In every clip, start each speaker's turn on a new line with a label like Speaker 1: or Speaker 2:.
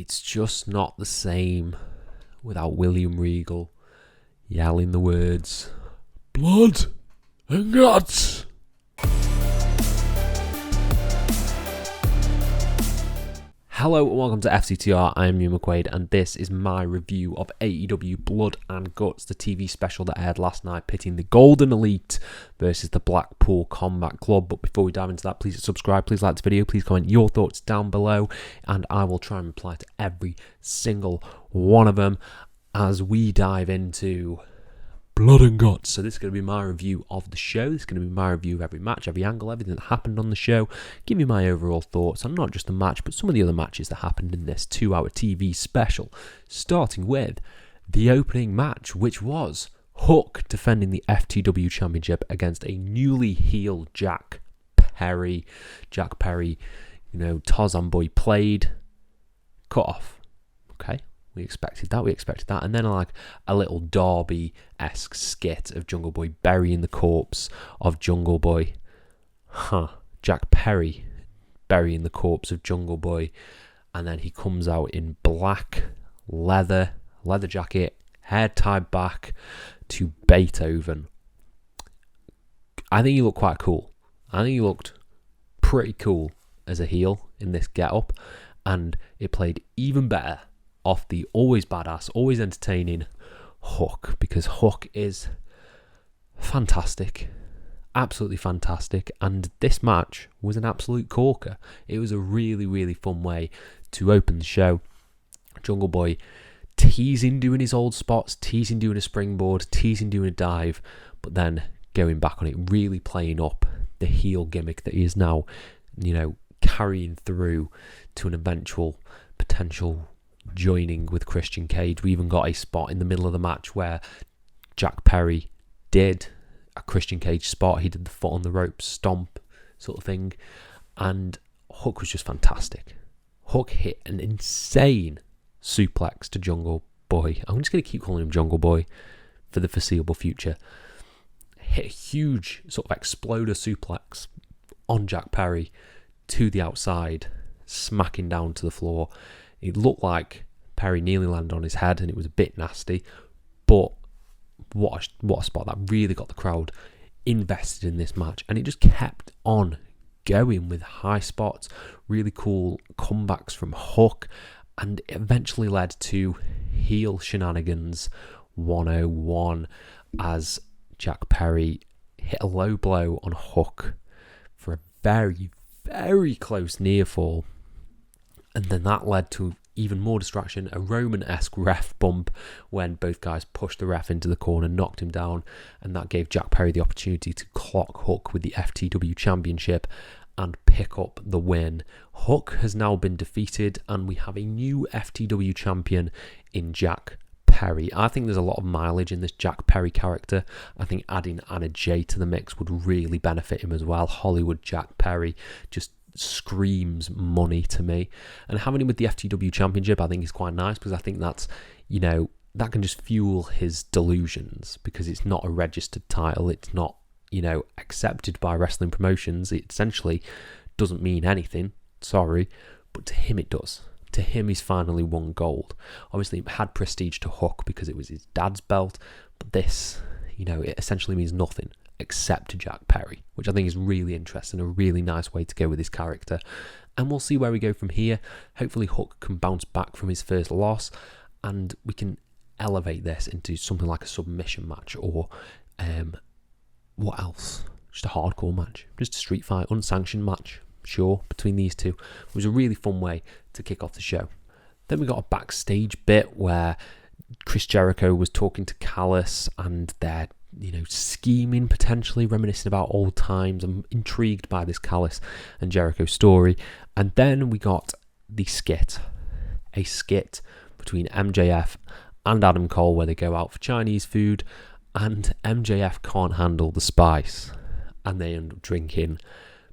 Speaker 1: It's just not the same without William Regal yelling the words, blood and guts. Hello and welcome to FCTR, I am Hugh McQuaid and this is my review of AEW Blood and Guts, the TV special that aired last night pitting the Golden Elite versus the Blackpool Combat Club. But before we dive into that, please subscribe, please like this video, please comment your thoughts down below and I will try and reply to every single one of them as we dive into Blood and Guts. So this is going to be my review of the show. This is going to be my review of every match, every angle, everything that happened on the show. Give you my overall thoughts on not just the match, but some of the other matches that happened in this 2-hour TV special. Starting with the opening match, which was Hook defending the FTW Championship against a newly healed Jack Perry. Jack Perry, Tarzan Boy played, cut off. Okay. We expected that. And then like a little Darby-esque skit of Jungle Boy burying the corpse of Jungle Boy. Jack Perry burying the corpse of Jungle Boy. And then he comes out in black leather jacket, hair tied back to Beethoven. I think he looked quite cool. I think he looked pretty cool as a heel in this get-up. And it played even better off the always badass, always entertaining Hook, because Hook is fantastic, absolutely fantastic, and this match was an absolute corker. It was a really, really fun way to open the show. Jungle Boy teasing doing his old spots, teasing doing a springboard, teasing doing a dive, but then going back on it, really playing up the heel gimmick that he is now, carrying through to an eventual potential joining with Christian Cage. We even got a spot in the middle of the match where Jack Perry did a Christian Cage spot. He did the foot on the rope stomp sort of thing, and Hook was just fantastic. Hook hit an insane suplex to Jungle Boy. I'm just going to keep calling him Jungle Boy for the foreseeable future. Hit a huge sort of exploder suplex on Jack Perry to the outside, smacking down to the floor. It looked like Perry nearly landed on his head and it was a bit nasty, but what a spot. That really got the crowd invested in this match, and it just kept on going with high spots, really cool comebacks from Hook, and it eventually led to heel shenanigans 101 as Jack Perry hit a low blow on Hook for a very, very close near fall. And then that led to even more distraction, a Roman-esque ref bump when both guys pushed the ref into the corner, knocked him down, and that gave Jack Perry the opportunity to clock Hook with the FTW Championship and pick up the win. Hook has now been defeated, and we have a new FTW champion in Jack Perry. I think there's a lot of mileage in this Jack Perry character. I think adding Anna Jay to the mix would really benefit him as well. Hollywood Jack Perry just screams money to me, and having him with the FTW Championship I think is quite nice, because I think that's that can just fuel his delusions, because it's not a registered title, it's not accepted by wrestling promotions, it essentially doesn't mean anything, sorry, but to him it does. To him, he's finally won gold. Obviously it had prestige to Hook because it was his dad's belt, but this, it essentially means nothing except to Jack Perry, which I think is really interesting, a really nice way to go with his character. And we'll see where we go from here. Hopefully Hook can bounce back from his first loss and we can elevate this into something like a submission match, or what else? Just a hardcore match, just a street fight, unsanctioned match, sure, between these two. It was a really fun way to kick off the show. Then we got a backstage bit where Chris Jericho was talking to Callis, and they're scheming, potentially reminiscing about old times. I'm intrigued by this Callis and Jericho story. And then we got the skit, a skit between MJF and Adam Cole where they go out for Chinese food, and MJF can't handle the spice and they end up drinking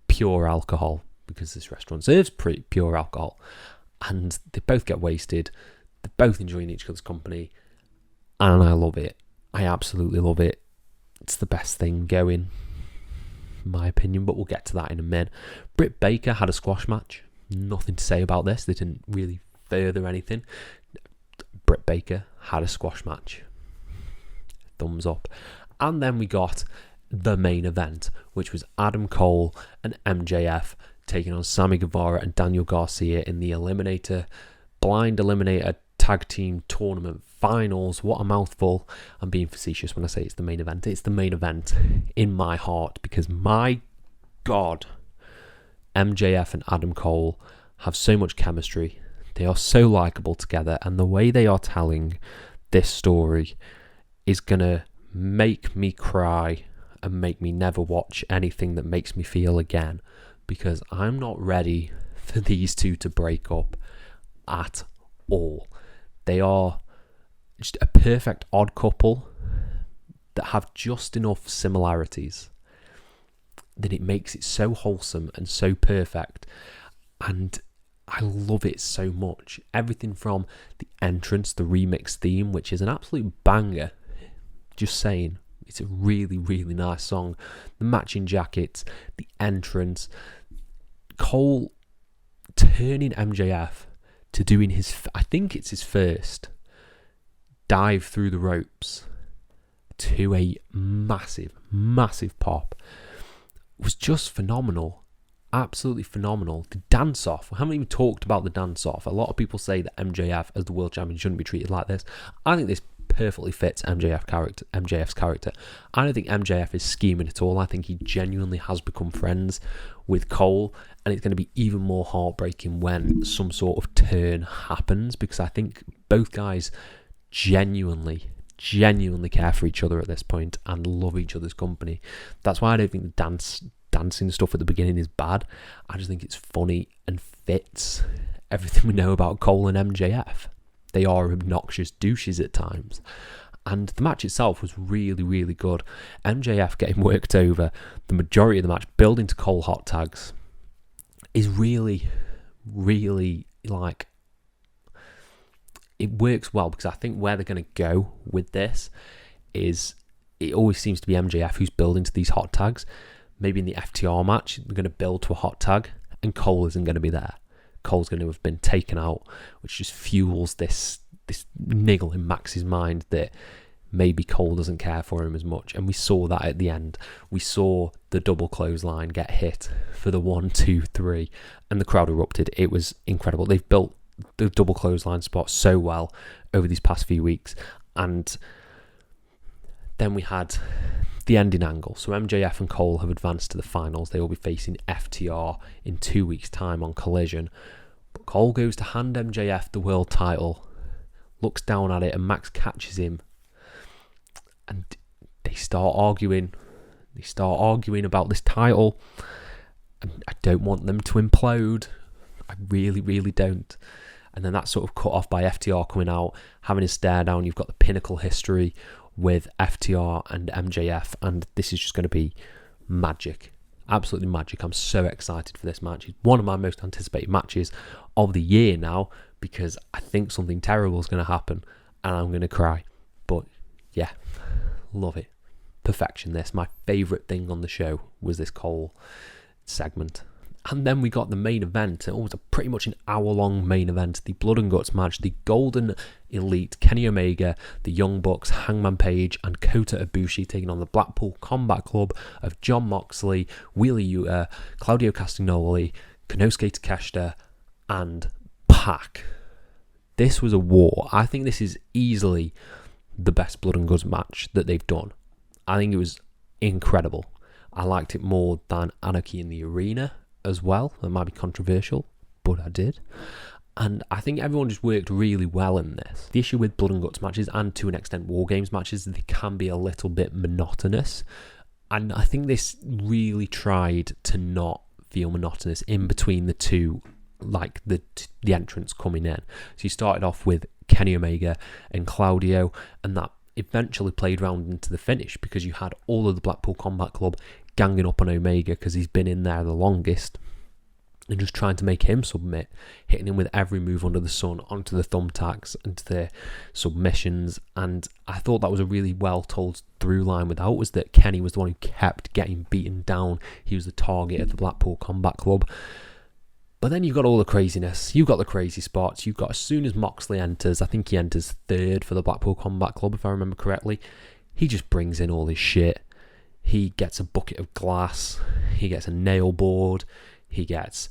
Speaker 1: pure alcohol, because this restaurant serves pretty pure alcohol, and they both get wasted. They're both enjoying each other's company, and I love it. I absolutely love it. It's the best thing going, in my opinion, but we'll get to that in a minute. Britt Baker had a squash match. Nothing to say about this. They didn't really further anything. Britt Baker had a squash match. Thumbs up. And then we got the main event, which was Adam Cole and MJF taking on Sammy Guevara and Daniel Garcia in the Blind Eliminator Tag Team Tournament Finals. What a mouthful. I'm being facetious when I say it's the main event. It's the main event in my heart because, my God, MJF and Adam Cole have so much chemistry. They are so likeable together, and the way they are telling this story is going to make me cry and make me never watch anything that makes me feel again, because I'm not ready for these two to break up at all. They are just a perfect odd couple that have just enough similarities that it makes it so wholesome and so perfect, and I love it so much. Everything from the entrance, the remix theme, which is an absolute banger, just saying, it's a really, really nice song. The matching jackets, the entrance, Cole turning MJF to doing I think it's his first dive through the ropes to a massive, massive pop, was just phenomenal. Absolutely phenomenal. The dance-off, we haven't even talked about the dance-off. A lot of people say that MJF as the world champion shouldn't be treated like this. I think this perfectly fits MJF's character. I don't think MJF is scheming at all. I think he genuinely has become friends with Cole, and it's going to be even more heartbreaking when some sort of turn happens, because I think both guys genuinely care for each other at this point and love each other's company. That's why I don't think the dancing stuff at the beginning is bad. I just think it's funny and fits everything we know about Cole and MJF. They are obnoxious douches at times. And the match itself was really, really good. MJF getting worked over the majority of the match, building to Cole hot tags, is really, really, like, it works well, because I think where they're going to go with this is it always seems to be MJF who's building to these hot tags. Maybe in the FTR match, they're going to build to a hot tag, and Cole isn't going to be there. Cole's going to have been taken out, which just fuels this niggle in Max's mind that maybe Cole doesn't care for him as much. And we saw that at the end. We saw the double clothesline get hit for the 1, 2, 3, and the crowd erupted. It was incredible. They've built the double clothesline spot so well over these past few weeks. And then we had the ending angle. So MJF and Cole have advanced to the finals. They will be facing FTR in 2 weeks' time on Collision. But Cole goes to hand MJF the world title, looks down at it, and Max catches him. And they start arguing. They start arguing about this title. And I don't want them to implode. I really, really don't. And then that's sort of cut off by FTR coming out, having a stare down. You've got the Pinnacle history with FTR and MJF, and this is just going to be magic. Absolutely magic. I'm so excited for this match. It's one of my most anticipated matches of the year now, because I think something terrible is going to happen and I'm going to cry. But yeah, love it. Perfection. This, my favourite thing on the show was this Cole segment. And then we got the main event. It was pretty much an hour-long main event. The Blood and Guts match. The Golden Elite, Kenny Omega, the Young Bucks, Hangman Page, and Kota Ibushi taking on the Blackpool Combat Club of Jon Moxley, Wheeler Yuta, Claudio Castagnoli, Konosuke Takeshita, and Pac. This was a war. I think this is easily the best Blood and Guts match that they've done. I think it was incredible. I liked it more than Anarchy in the Arena as well. That might be controversial, but I did. And I think everyone just worked really well in this. The issue with Blood and Guts matches, and to an extent War Games matches, they can be a little bit monotonous. And I think this really tried to not feel monotonous in between the two, like the entrance coming in. So you started off with Kenny Omega and Claudio, and that eventually played round into the finish, because you had all of the Blackpool Combat Club ganging up on Omega because he's been in there the longest, and just trying to make him submit, hitting him with every move under the sun, onto the thumbtacks and to the submissions. And I thought that was a really well told through line with that, was that Kenny was the one who kept getting beaten down. He was the target of the Blackpool Combat Club. But then you've got all the craziness. You've got the crazy spots. You've got, as soon as Moxley enters, I think he enters third for the Blackpool Combat Club, if I remember correctly, he just brings in all his shit. He gets a bucket of glass. He gets a nail board. He gets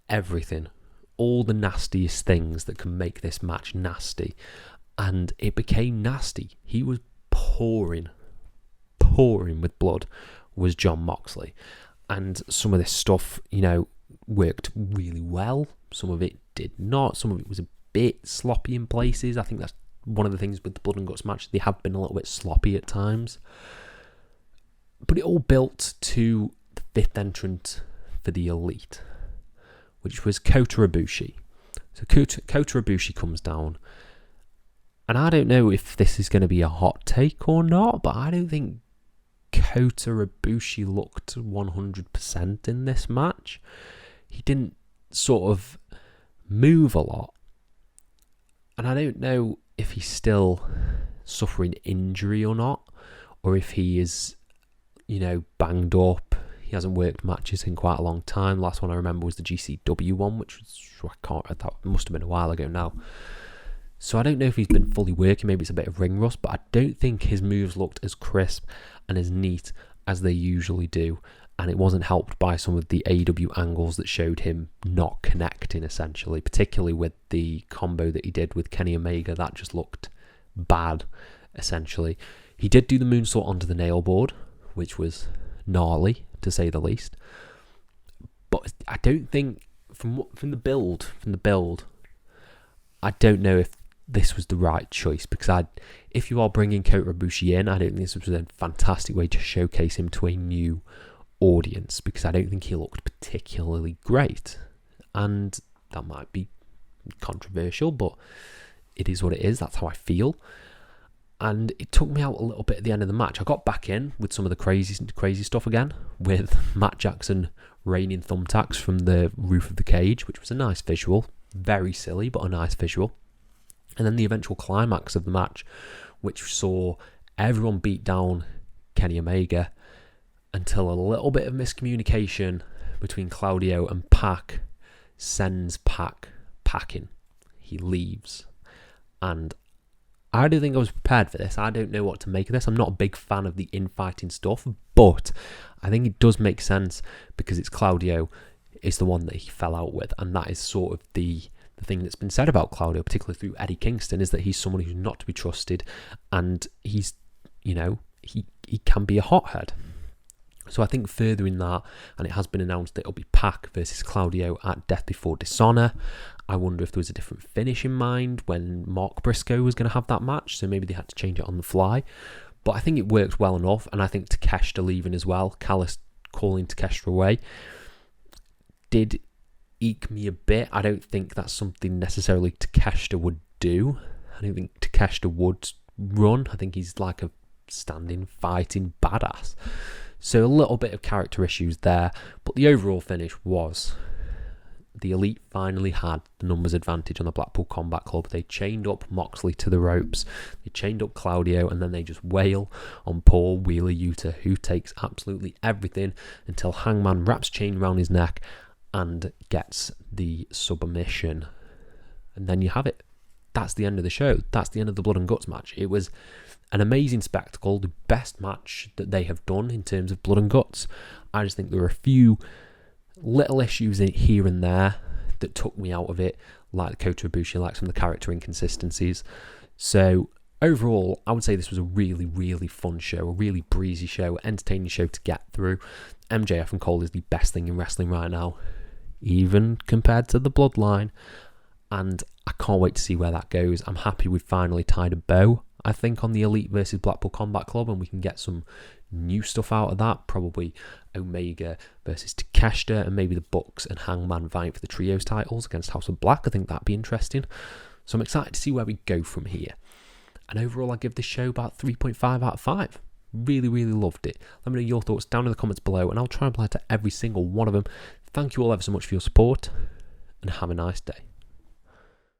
Speaker 1: everything. All the nastiest things that can make this match nasty. And it became nasty. He was pouring with blood, was Jon Moxley. And some of this stuff, worked really well. Some of it did not. Some of it was a bit sloppy in places. I think that's one of the things with the Blood and Guts match. They have been a little bit sloppy at times. But it all built to the fifth entrant for the Elite, which was Kota Ibushi. So Kota Ibushi comes down. And I don't know if this is going to be a hot take or not, but I don't think Kota Ibushi looked 100% in this match. He didn't sort of move a lot. And I don't know if he's still suffering injury or not, or if he is, banged up. He hasn't worked matches in quite a long time. Last one I remember was the GCW one, which was, that must have been a while ago now. So I don't know if he's been fully working. Maybe it's a bit of ring rust, but I don't think his moves looked as crisp and as neat as they usually do. And it wasn't helped by some of the AEW angles that showed him not connecting, essentially, particularly with the combo that he did with Kenny Omega. That just looked bad, essentially. He did do the moonsault onto the nail board, which was gnarly, to say the least. But I don't think, from the build, I don't know if this was the right choice, because if you are bringing Kota Ibushi in, I don't think this was a fantastic way to showcase him to a new audience, because I don't think he looked particularly great. And that might be controversial, but it is what it is. That's how I feel. And it took me out a little bit at the end of the match. I got back in with some of the crazy stuff again, with Matt Jackson raining thumbtacks from the roof of the cage, which was a nice visual. Very silly, but a nice visual. And then the eventual climax of the match, which saw everyone beat down Kenny Omega until a little bit of miscommunication between Claudio and Pac sends Pac packing. He leaves. And I don't think I was prepared for this. I don't know what to make of this. I'm not a big fan of the infighting stuff, but I think it does make sense because it's Claudio is the one that he fell out with, and that is sort of the thing that's been said about Claudio, particularly through Eddie Kingston, is that he's someone who's not to be trusted, and he's, he can be a hothead. So I think furthering that, and it has been announced that it'll be Pac versus Claudio at Death Before Dishonor. I wonder if there was a different finish in mind when Mark Briscoe was going to have that match, so maybe they had to change it on the fly. But I think it worked well enough, and I think Takeshita leaving as well, Callis calling Takeshita away, did eke me a bit. I don't think that's something necessarily Takeshita would do. I don't think Takeshita would run. I think he's like a standing, fighting badass. So a little bit of character issues there, but the overall finish was the Elite finally had the numbers advantage on the Blackpool Combat Club. They chained up Moxley to the ropes, they chained up Claudio, and then they just wail on poor Wheeler Yuta, who takes absolutely everything until Hangman wraps chain around his neck and gets the submission. And then you have it. That's the end of the show. That's the end of the Blood and Guts match. It was an amazing spectacle, the best match that they have done in terms of Blood and Guts. I just think there were a few little issues in here and there that took me out of it, like Kota Ibushi, like some of the character inconsistencies. So overall, I would say this was a really, really fun show, a really breezy show, entertaining show to get through. MJF and Cole is the best thing in wrestling right now, even compared to the Bloodline. And I can't wait to see where that goes. I'm happy we've finally tied a bow, I think, on the Elite versus Blackpool Combat Club, and we can get some new stuff out of that. Probably Omega versus Takeshita, and maybe the Bucks and Hangman vying for the trios titles against House of Black. I think that'd be interesting. So I'm excited to see where we go from here. And overall, I give this show about 3.5 out of 5. Really, really loved it. Let me know your thoughts down in the comments below, and I'll try and reply to every single one of them. Thank you all ever so much for your support, and have a nice day.